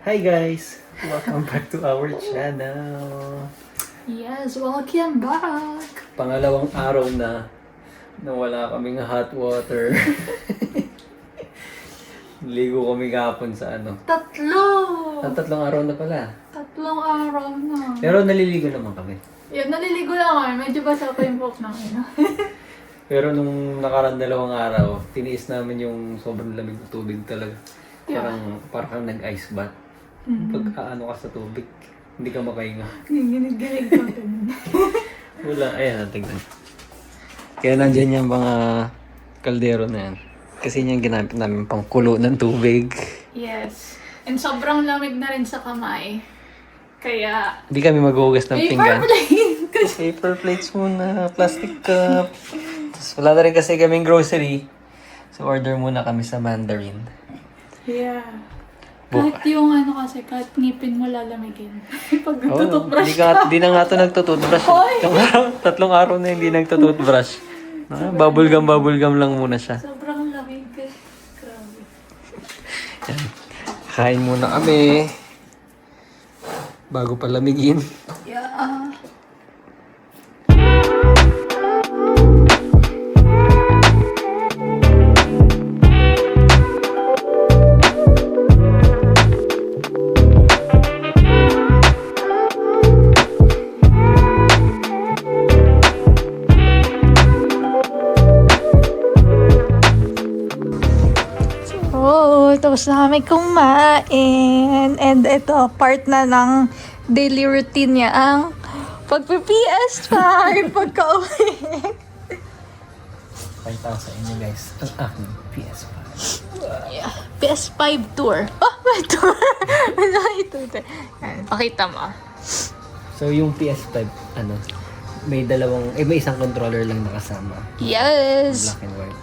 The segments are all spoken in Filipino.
Hi guys! Welcome back to our channel. Yes, welcome back! Pangalawang araw na wala kaming hot water. Ligo kami kahapon sa ano. Tatlong araw na pala. Tatlong araw na. Pero naliligo naman kami. Yan, naliligo lang kami. Medyo basa pa yung buhok namin. Pero nung nakaraan 2 araw, tiniis namin yung sobrang lamig ng tubig talaga. Parang nag-ice bath. Pag ano ka sa tubig, hindi ka makahinga. Ginig-ginig ka. Wala, ayan, tignan. Kaya nandyan yung mga kaldero na yan. Kasi yung ginamit namin pang kulo ng tubig. Yes. And sobrang lamig na rin sa kamay. Kaya... Hindi kami maghuhugas ng pinggan. Paper plate! Paper plates muna, plastic cup. Tapos wala na rin kasi kaming grocery. So order muna kami sa Mandarin. Yeah. Kahit yung ano kasi, kahit ngipin mo lalamigin. Pag tututbrush Di na nga ito nagtututbrush. Tatlong araw na hindi nagtututbrush. Bubble gum lang muna siya. Sobrang lamig. Grabe. Yan. Kain muna kami. Bago palamigin. Yeah. Tapos na kami kumain. And ito, part na ng daily routine niya ang pagpi-PS5 pagka-uwi. Pakita ko sa inyo guys, ang aking PS5. Yeah. PS5 tour. Oh, may tour! Ano ito? Pakita mo. So yung PS5, may isang controller lang nakasama. Yes! Black and white.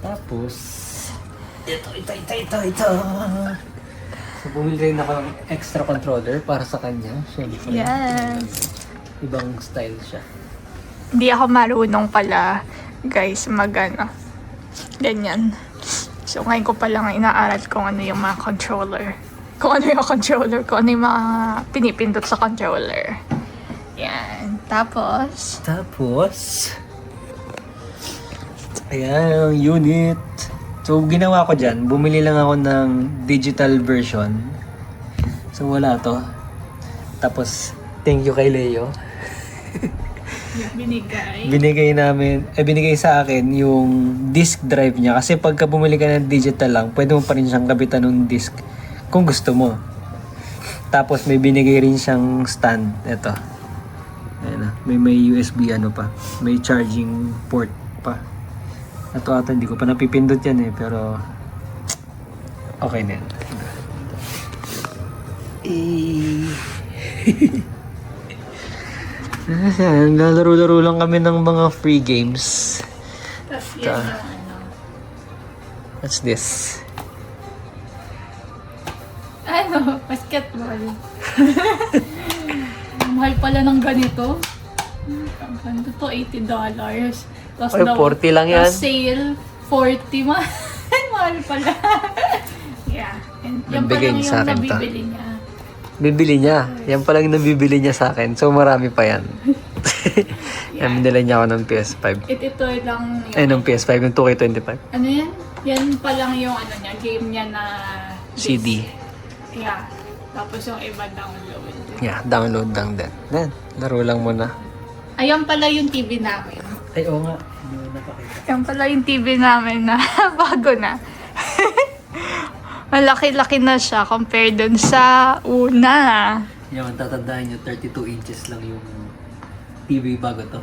Tapos, ito. So, bumili rin ako ng extra controller para sa kanya. Siyempre. Yes! Ibang style siya. Hindi ako marunong pala, guys, ganyan. So, ngayon ko pa lang inaaral kung ano yung mga controller. Kung ano yung mga pinipindot sa controller. Yan. Tapos, ayan, yung unit. So, ginawa ko dyan, bumili lang ako ng digital version. So, wala to. Tapos, thank you kay Leo. Binigay sa akin yung disk drive niya. Kasi pagka bumili ka ng digital lang, pwede mo pa rin siyang kabitan ng disk kung gusto mo. Tapos, may binigay rin siyang stand. Ito. Ayan na. May USB pa. May charging port pa. Ito ata, hindi ko pa napipindot yan pero okay na yan. Lalaro-laro lang kami ng mga free games. tapos yan yung What's this? basketball. Mahal pala ng ganito. Ang ganito to, $80. Tapos Ay, 40 lang yan. Tapos sale, 40. Mahal pala. Yeah. And yan pa Nabigay lang niya yung sa akin to. nabibili niya. Bibili niya. Yan pa lang nabibili niya sa akin. So, marami pa yan. Yan, binila niya ako ng PS5. Ito lang yung... Ay, ng PS5, yung 2K25. Ano yan? Yan pa lang yung game niya na... CD. Yeah. Tapos yung iba download. Yeah, download lang din. Yan, laro lang muna. Ayan pala yung TV namin. Ay, oo nga. Hindi mo napakita. Yan pala yung TV namin na bago na. Malaki-laki na siya compared dun sa una. Yan, tatandaan nyo, 32 inches lang yung TV bago to.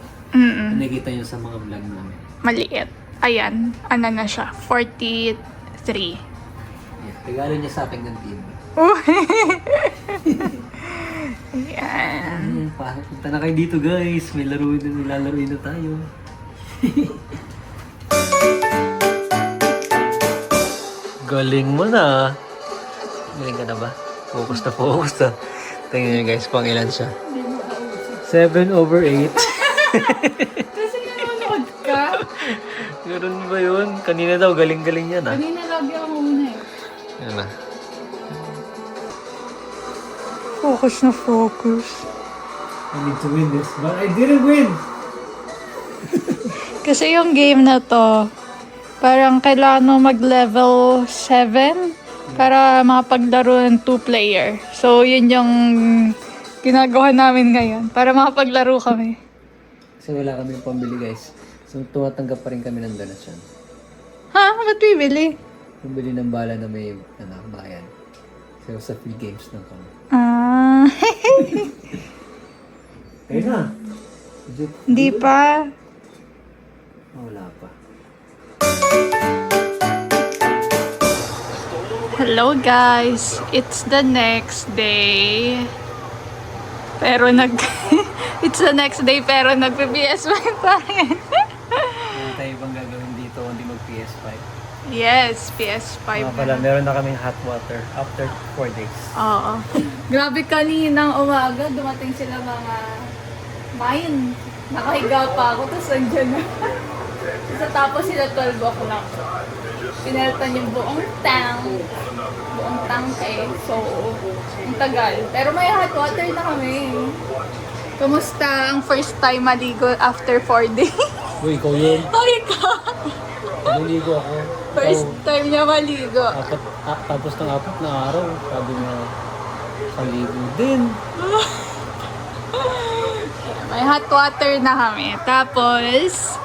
Nakikita nyo sa mga vlog namin. Maliit. Ayan, ano na siya, 43. Yeah, regalo niya sa akin ng TV. Ayan. Punta na kayo dito guys. May lalaroin na tayo. Galing mo na. Galing ka na ba? Focus na. Tingnan nyo guys, pang ilan siya. 7/8. Kasi nanonood ka. Meron ba yun? Kanina daw, galing-galing yan ah. Kanina lagi ako muna eh. Yan ah. Focus na focus. I need to win this, but I didn't win! Kasi yung game na to, parang kailangan mo mag-level 7 para makapaglaro ng 2-player. So, yun yung ginagawa namin ngayon para makapaglaro kami. Kasi wala kami pambili guys. So, tumatanggap pa rin kami ng donasyon. Ha? Ba't bibili? Pambili ng bala na may bayan. So, sa free games lang kami. Ah, Ayun na! hindi pa. Oh, wala pa. Hello guys, it's the next day. Pero it's the next day pero nagpe-PS5 pa rin. Meron tayo ibang gagawin dito kundi mag-PS5. Yes, PS5 Mga pala, na. meron na kaming hot water after 4 days. Oo. Grabe kaninang umaga, dumating sila mga 9. Nakahiga pa ako, tapos andyan na. Tapos sila 12 o'clock. Pinalitan yung buong tank. Buong tangke. So, ang tagal. Pero may hot water na kami. Kumusta ang first time maligo after 4 days? Uy, ikaw yun. Ay ka! Naligo ako. First time niya maligo. Tapos ng 4 na araw, sabi niya, kaligo din. May hot water na kami. Tapos,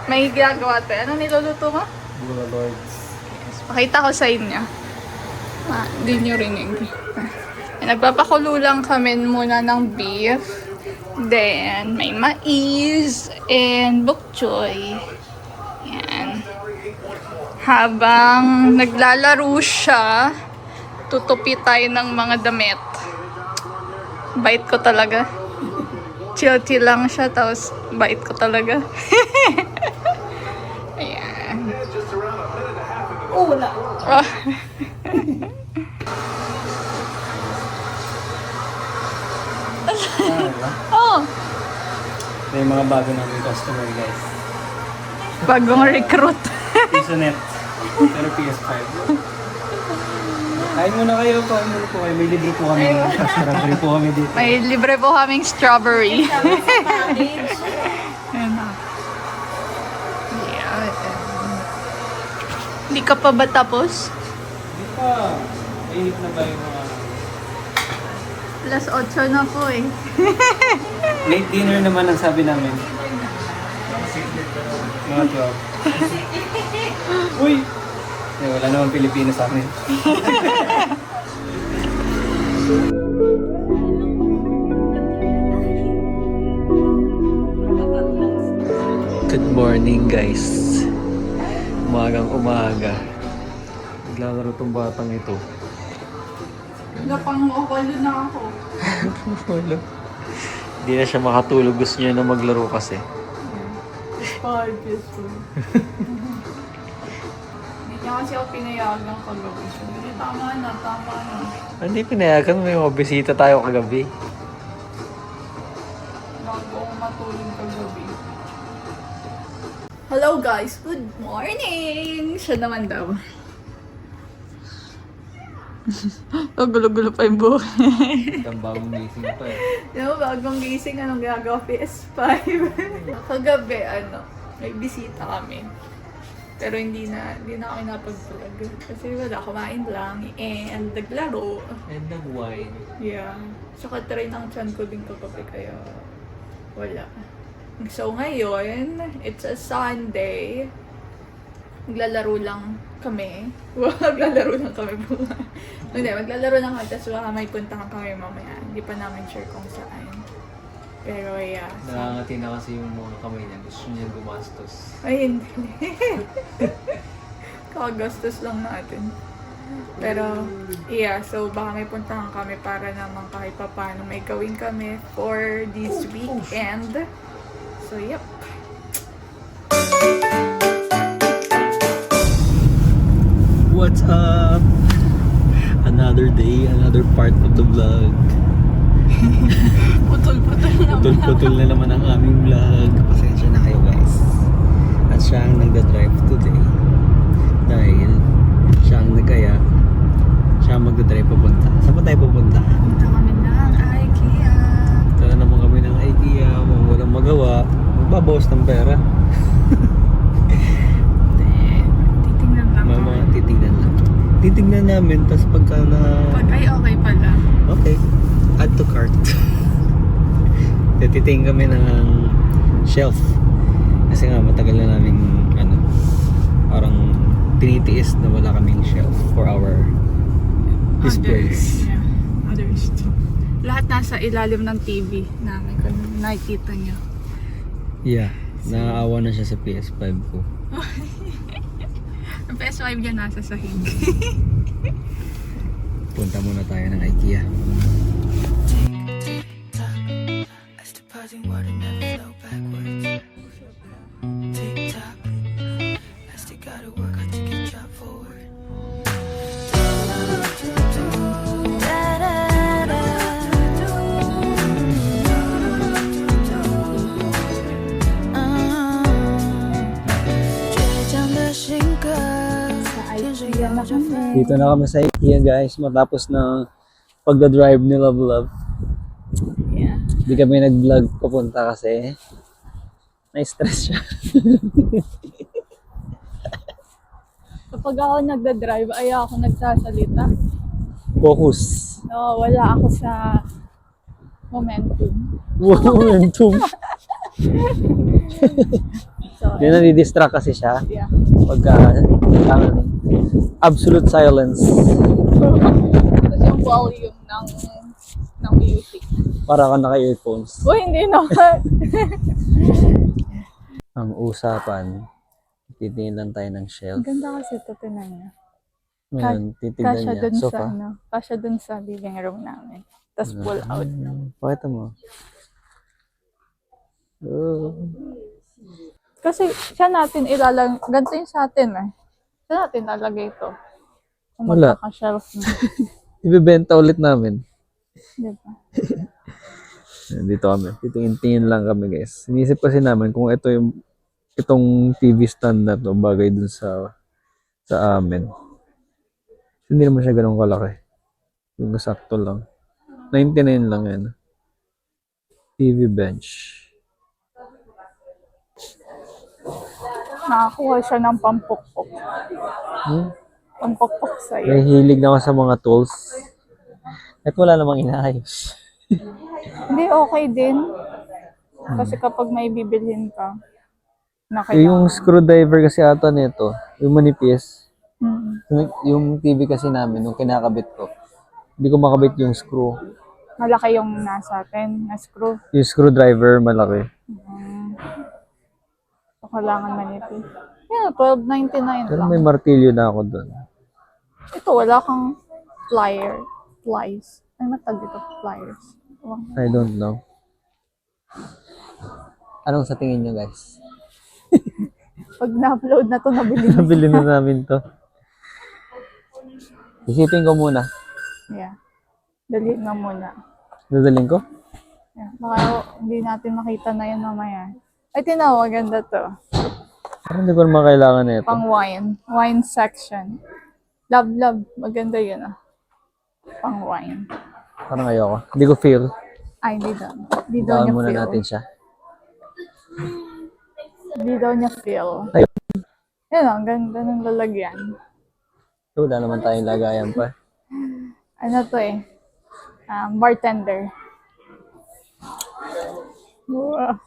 may ginagawa tayo. Ano niluluto mo? Bula Lords. Pakita ko sa inyo. Hindi nyo rinig. Nagpapakulo lang kami muna ng beef. Then, may mais and bok choy. Yan. Habang naglalaro siya, tutupi tayo ng mga damit. Bait ko talaga. Chill-chill lang siya, tapos bait ko talaga. Ayan. Oh, wala. Oh. Oh, May mga bago namin customer guys. bagong recruit. Pisonet. Pero PS5. Kain muna kayo po. May libre po kami. Strawberry po kami dito. May libre po kaming strawberry. Ayan na. Yeah. Hindi ka pa ba tapos? Hindi pa. Mainit na ba yung mga... Plus 8 na po eh. Late dinner naman ang sabi namin. Mga 12. Uy! Eh, wala naman Pilipino sa amin. Good morning guys. Umagang umaga. Naglalaro tong batang ito. Napang-okolo na ako. Wala. Hindi na siya makatulog. Gusto niya na maglaro kasi. Peaceful. Hindi niya kasi ako pinayagan kagabi. Hindi, tama na. Hindi pinayagan. May mga bisita tayo kagabi. Bago ako matulog kagabi. Hello guys! Good morning! Siya naman daw. Oh, gulo-gulo pa yung buhok. Ang bagong gising pa eh. Diba, bagong gising, anong ginagawa? PS5. Kagabi, may bisita kami. Pero hindi na ako napag-vlog. Kasi wala, kumain lang. And naglaro. And nag-wine. Yeah. Saka try ng chan ko din kagabi, kaya wala. So ngayon, it's a Sunday. Maglalaro lang kami. Maglalaro lang kami po. Hindi, maglalaro lang kami. Tapos baka may puntahan kami mamaya. Hindi pa namin sure kung saan. Pero yeah. Nakangati na kasi yung mga kamay niya. Gusto niya gumastos. Ay, hindi. Kagastos lang natin. Pero, yeah. So, baka may puntahan kami para naman kahit pa paano may gawin kami for this weekend. So, yep. What's up? Another day, another part of the vlog. Putol-putol naman. Putol-putol na naman ang aming vlog. Pasensya na kayo guys. At Babawas ng pera. Titingnan lang. Mama, titignan lang. Titignan namin, tapos pagka na... Pag ay okay pala. Okay. Add to cart. Titingin kami ng shelf. Kasi nga matagal na namin parang tinitiis na wala kaming shelf for our displays. Yeah, others too. Lahat nasa ilalim ng TV namin kung nakikita nyo. Yeah. Naaawa na siya sa PS5 ko. Ang PS5 dyan nasa sahig. Punta muna tayo ng IKEA. Dito na kami sa IKEA guys, matapos na pagda-drive ni Love Love. Yeah. Hindi kami nag-vlog papunta kasi na-stress siya. Kapag ako nagda-drive, ay ako nagsasalita. Focus. No, wala ako sa momentum. Momentum. So, Hindi na-distract kasi siya yeah. pagka absolute silence. Tapos yung volume ng music. Para ka naka-earphones. Uy, hindi naman. Ang usapan, titingin lang tayo ng shelf. Ganda kasi ito, tinan niya. Ngayon, titignan Kasya niya. dun sa, Sofa. kasya dun sa living room namin. Tapos pull out. Pakita mo. Oh. Kasi siya natin ilalang, ganito yung sa atin eh. Siya natin lalagay ito. Kung Wala. magkaka-shelf na. Ibebenta ulit namin. Diba? Dito kami. Titingin lang kami guys. Inisip kasi namin kung itong TV stand na to bagay dun sa amin. Hindi naman siya ganun kalaki. Yung sakto lang. 99 lang yan. TV bench. Nakakuha siya ng pampukpok. Pampukpok sa'yo. May hilig na ako sa mga tools. At wala namang inaayos. Hindi, okay din. Kasi kapag may bibilhin ka, na Yung kailangan. screwdriver kasi ata nito, yung manipis. Mm. Yung TV kasi namin, nung kinakabit ko, hindi ko makabit yung screw. Malaki yung nasa atin, na screw. Yung screwdriver, malaki. So, kailangan manipis. Yeah, $12.99 Pero lang. may martilyo na ako doon. Ito, wala kang plies. Ano matag dito? Pliers. I don't know. Anong sa tingin nyo guys? Pag na-upload na to, nabili na. Nabili na namin to. Isipin ko muna. Yeah. Dali na muna. Dadaling ko? Yeah. Baka hindi natin makita na yun mamaya. Ay, tinawa, ganda to. Parang hindi ko naman kailangan na ito. Pang wine. Wine section. Love. Maganda yun ah. Pang wine. Parang ayoko. Hindi ko feel. Ay, hindi daw. Hindi daw Bawal niya muna feel. natin siya. Hindi daw niya feel. Ayun. Yan ang ganda ng lalagyan. Wala naman tayong lagayan pa. Ano to eh? Bartender. Wow.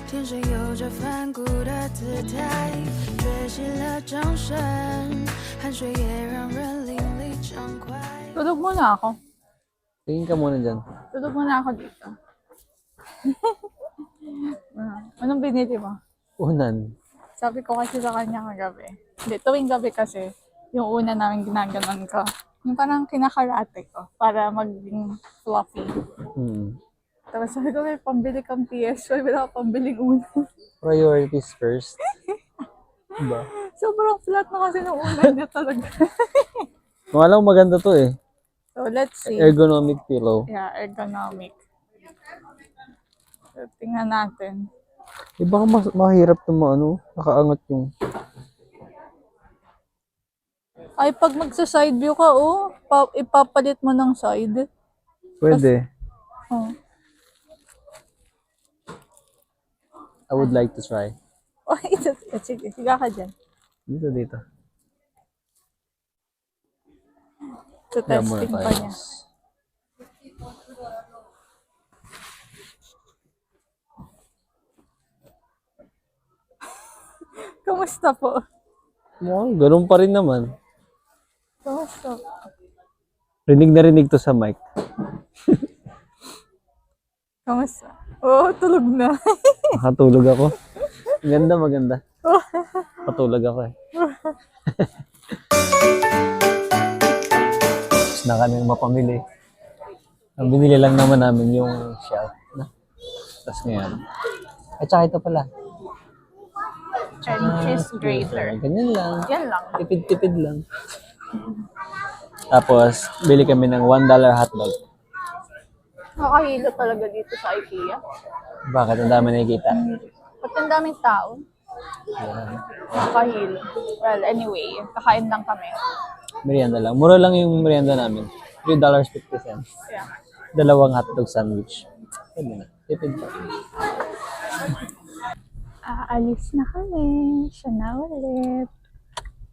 天生有着反骨的姿态，缺席了掌声，汗水也让人淋漓畅快。 Tulog muna ako. Tingin ka muna dyan. Tulog muna ako dito. Anong binili mo? Unan. Sabi ko kasi sa kanya kagabi. Hindi, tuwing gabi kasi, yung una namin ginaganon ko. Yung parang kinakarate ko para maging fluffy. Tapos sabi ko, may pambili kang PS5, wala ka pambiling una. Priorities first. Diba? Sobrang flat na kasi nung una niya talaga. Alam ko maganda to eh. So, let's see. Ergonomic pillow. Yeah, ergonomic. So, tingnan natin. Eh baka mahirap to nakaangat yung... Ay, pag magsa-side view ka, ipapalit mo ng side. Pwede. Oh. I would like to try. Oh, sige, higa ka dyan. Dito. So, testing pa niya. Kamusta po? Ganun pa rin naman. Kamusta? Rinig na rinig to sa mic. Kamusta? Oo, tulog na. Nakatulog ako. Maganda. Patulog ako eh. Tapos na kami mapamili. Ang binili lang naman namin yung shelf. Tapos ngayon. At saka ito pala. And cheese grater. Ganyan lang. Yan lang. Tipid-tipid lang. Tapos, bili kami ng $1 hotdog. Nakahilo talaga dito sa IKEA. Bakit? Ang dami nakikita. Ba't ang daming tao? Ayan. Nakahilo. Well, anyway, kakain lang kami. Merienda lang. Mura lang yung merienda namin. $3.50. Yeah. Dalawang hotdog sandwich. Pwede na. Tipid pa. Aalis na kami. Siya na ulit.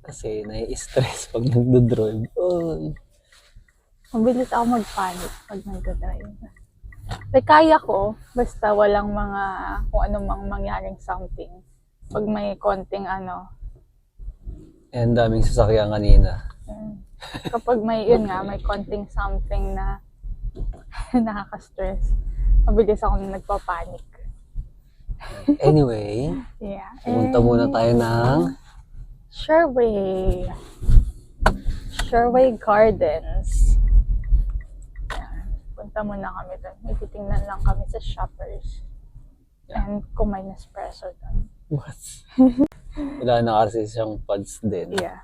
Kasi nai-stress pag nagdo-drive. Oh. Mabilis ako mag-panic pag nagdadrive. Like, kaya ko, basta walang mga, kung ano mang mangyaring something. Pag may konting And daming sasakyan kanina. kapag may, yun nga, may konting something na nakaka-stress, mabilis ako nagpapanik. Anyway, Yeah. pumunta muna tayo ng Sherway Gardens. Yan. Punta muna kami doon. May titingnan lang kami sa shoppers. And kung may Nespresso doon. what? Wala na kasi siyang pads din. Yeah.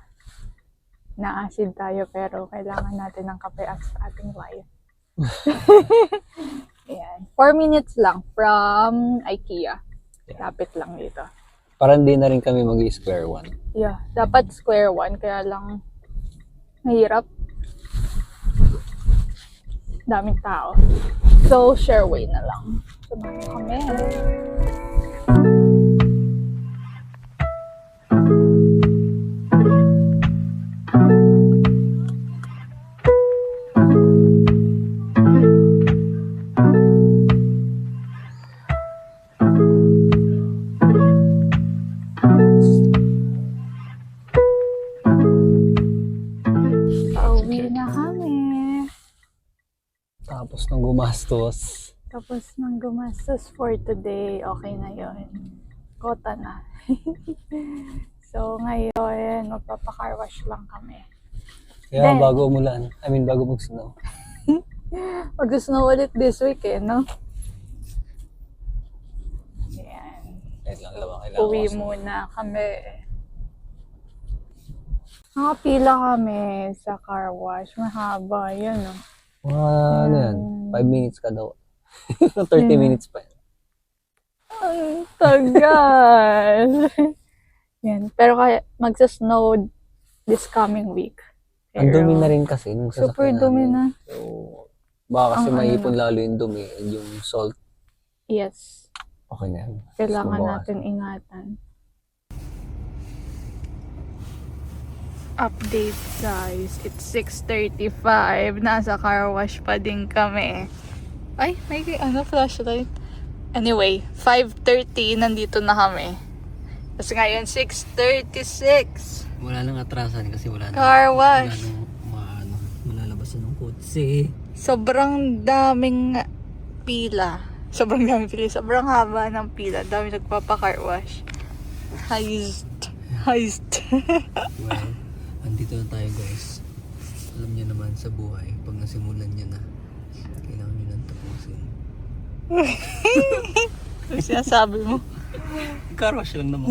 Na-acid tayo pero kailangan natin ng kape sa ating life. Ayan. 4 minutes lang from IKEA. Lapit lang dito. Parang di na rin kami mag-square one. Yeah. Dapat square one. Kaya lang mahirap. Daming tao. So, Sherway na lang. Samahan kami. Pauwi na kami. Tapos nang gumastos. Tapos nang gumastos for today, okay na yun. Kota na. So, ngayon, magpapacar wash lang kami. Kaya Then, bago umulan. Bago mag-snow. Mag-snow ulit this week no? Ayan. Kahit lang naman kailangan Uwi ko. muna kami. Nakapila kami sa car wash. Mahaba, yun Ano yan? 5 minutes ka daw. 30 minutes pa yan. Ang tagal. Yan. Pero kaya magsa-snow this coming week. Ang dumi na rin kasi nung sasakyan Super dumi namin. na. So, baka kasi Ang maipon lalo yung dumi and yung salt. Yes. Okay na yan. Kailangan Mas natin ingatan. Update guys, it's 6:35. Nasa car wash pa din kami. Ay, may flashlight. Anyway, 5:30 nandito na kami. Tapos ngayon 6:36. Wala nang atrasan kasi wala nang Car wash. malalabasan ng kotse. Sobrang daming pila. Sobrang haba ng pila. Dami nagpapa-car wash. Heist. Well, andito na tayo guys. Alam niyo naman sa buhay, pag nasimulan niya na, kailangan niyo nang tapusin. Ano sinasabi mo? Car wash lang naman.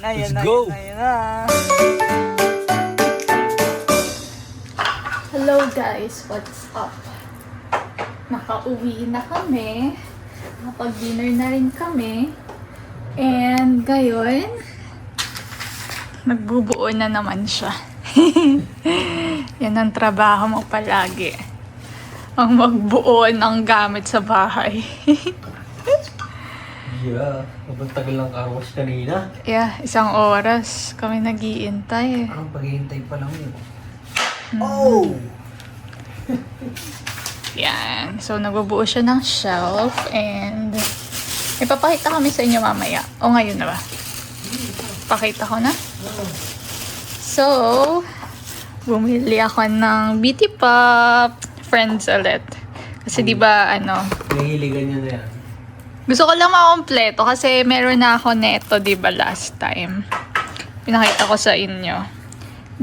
Let's go! Hello guys, what's up? Nakauwi na kami. Nakapag-dinner na rin kami. And ngayon, nagbubuo na naman siya. Yan ang trabaho mo palagi. Ang magbuo ng gamit sa bahay. Yeah, abang tagal lang car wash kanina. Yeah, 1 oras kami nag-iintay. Parang paghihintay pa lang yun. Oh! Yan. So, nagbubuo siya ng shelf and ipapakita kami sa inyo mamaya. O ngayon na ba? Pakita ko na. So, bumili ako ng BT Pop Friends ulit. Kasi di ba Nahihiligan niya na yan. gusto ko lang makompleto kasi meron na ako neto, di ba, last time. Pinakita ko sa inyo.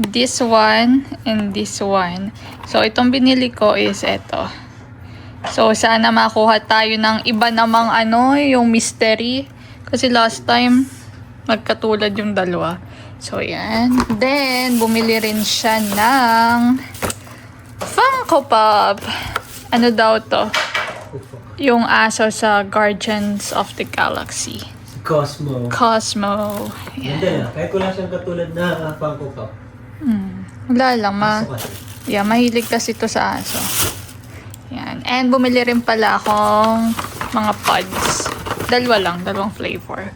This one and this one. So, itong binili ko is ito. So, sana makuha tayo ng iba namang yung mystery. Kasi last time, magkatulad yung dalawa. So, yan. Then, bumili rin siya ng Funko Pop. Ano daw to? Yung aso sa Guardians of the Galaxy. Si Cosmo. Cosmo. Ganda na. Kahit wala siyang katulad na Funko Pop. Wala lang, Aso kasi. Yeah, mahilig kasi ito sa aso. Yan. And bumili rin pala akong mga pods. Dalawang flavor.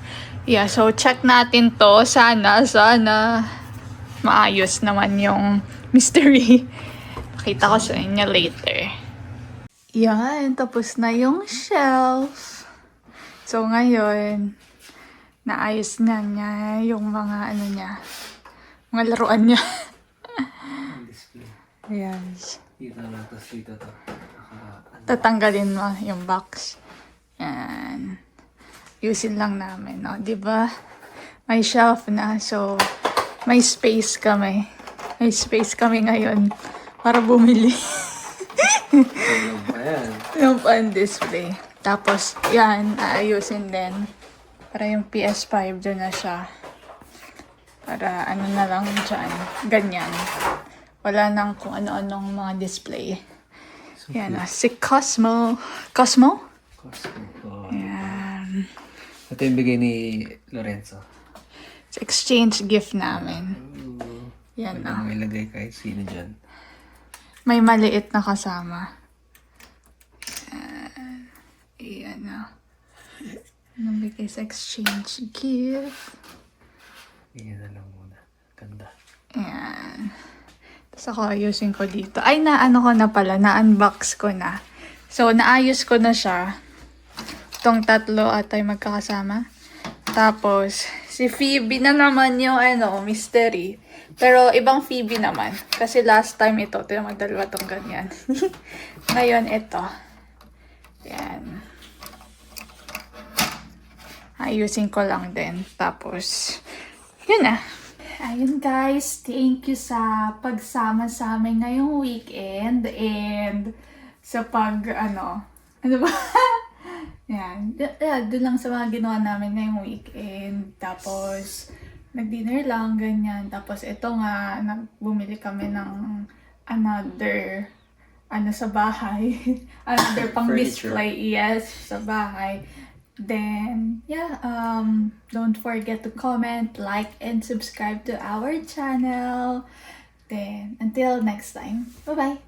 Yeah, so check natin to. Sana maayos naman yung mystery. Pakita ko sa inyo later. Yan, tapos na yung shelf. So ngayon, naayos na niya yung mga mga laruan niya. Display. Yes. Dito na to, dito to. Tatanggalin mo yung box. Yan. Yusin lang namin, no? Diba? May shelf na, so may space kami. May space kami ngayon para bumili. Ano ba yan? Yung pan-display. Tapos, yan, aayusin din. Para yung PS5 doon na siya. Para na lang dyan. Ganyan. Wala nang kung ano-anong mga display. Yan na. Si Cosmo. Cosmo? Cosmo. Yan. Ito yung bigay ni Lorenzo. It's exchange gift namin. Yan Pwede na. mo ilagay kahit sino dyan. May maliit na kasama. Yan na. Nabigay sa exchange gift. Iyan na lang muna. Ganda. Ayan. Tapos ako ayusin ko dito. Ay, naano ko na pala. Na-unbox ko na. So, naayos ko na siya. Itong tatlo at ay magkakasama. Tapos, si Phoebe na naman yung mystery. Pero, ibang Phoebe naman. Kasi last time ito madalawa tong ganyan. Ngayon, ito. Yan. Ayusin ko lang din. Tapos, yun na. Ayun guys, thank you sa pagsama sa amin ngayong weekend and sa ano ba? Yan, doon lang sa mga ginawa namin ngayong weekend. Tapos, nag-dinner lang, ganyan. Tapos, ito nga, bumili kami ng another, sa bahay. Another pang Furniture. display, yes, sa bahay. Then, yeah, don't forget to comment, like, and subscribe to our channel. Then, until next time, bye-bye!